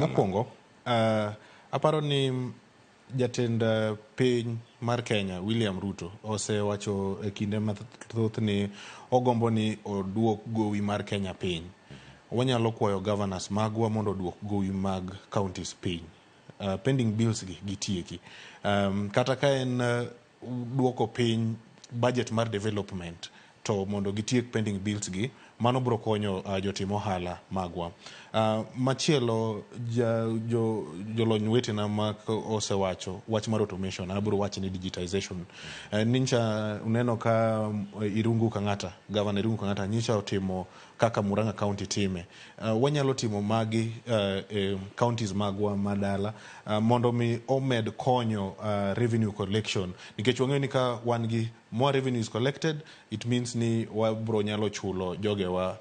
Mokwongo, aparo ni jatend piny mar Kenya William Ruto osewacho e kinde mathoth ni ogombo ni oduok gowi mar Kenya piny. Wanyalo kwayo gavanas magwa mondo oduok gowi mag counties piny. Pending bills gi gitieki. Kata ka en duoko piny budget mar development to mondo gitiek pending bills gi, mano biro konyo jotim ohala magwa. Machielo jolony wetena ma osewacho wach mar automation, abiro wacho ni digitization. Nincha uneno ka Gavana Irungu Kang'ata nyicha otimo kaka Murang'a County time. Wanyalo timo magi counties magwa madala mondo mi omed konyo revenue collection. Nikech wang'eyo ni ka wan gi more revenue is collected, it means ni wabro nyalo chulo jogewa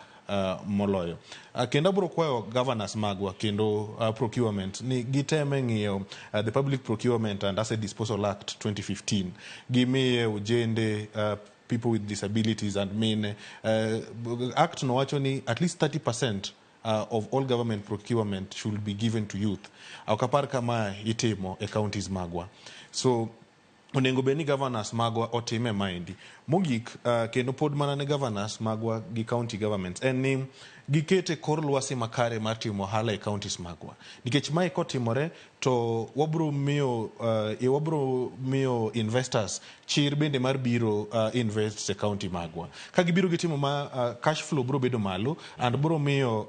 moloyo. Kendo abro kwayo governors magwa kendo procurement ni giteme ng'iyo the Public Procurement and Asset Disposal Act 2015 gimiye ujende people with disabilities and mean act no wacho ni at least 30% of all government procurement should be given to youth. Aukapar kama itimo e counties magwa. So onengo beni governors magwa otime maendi. Mogik kendo pod mana ne governors magwa gi county governments en ni gikete kor lwasi makare mar timo ohala e counties magwa. Nikech mae kotimore to wabro miyo investors chir bende mar biro invest e county magwa. Ka gibiro gitimo ma cash flow bro bedo malo and bro miyo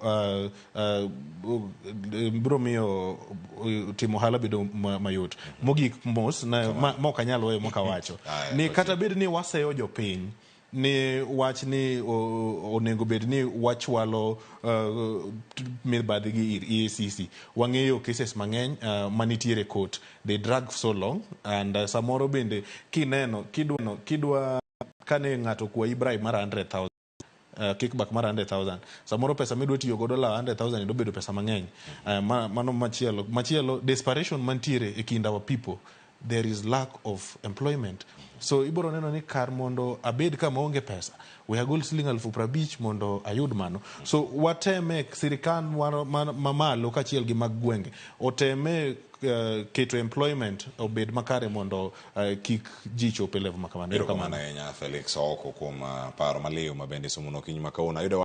timo ohala bedo mayot. Mogik mos na moka nyalo weyo moka wacho ni kata bed ni waseyo jopiny ni wach ni onego bed ni wachwalo mibadhi gi EACC. Wang'eyo cases mang'eny manitiere court, they drag so long and samoro bende kineno kidwa kane ng'ato kwayi bribe mar 100,000 kickback mar 100,000 samoro pesa midwa tiyo godo la 100,000 ndo bedo pesa mang'eny. Mano machielo desperation mantiere e kind our people. There is lack of employment. So iboro neno ni kar mondo abed kama onge pesa we agol siling 50,000 mondo ayud mano. So wateme sirikan mamalo kachiel gi mag gwenge oteme keto employment obed makare mondo kik ji chope level makamano. Erokamano ahinya Felix Ooko kuom paro maliw mabende somo no kiny makauna.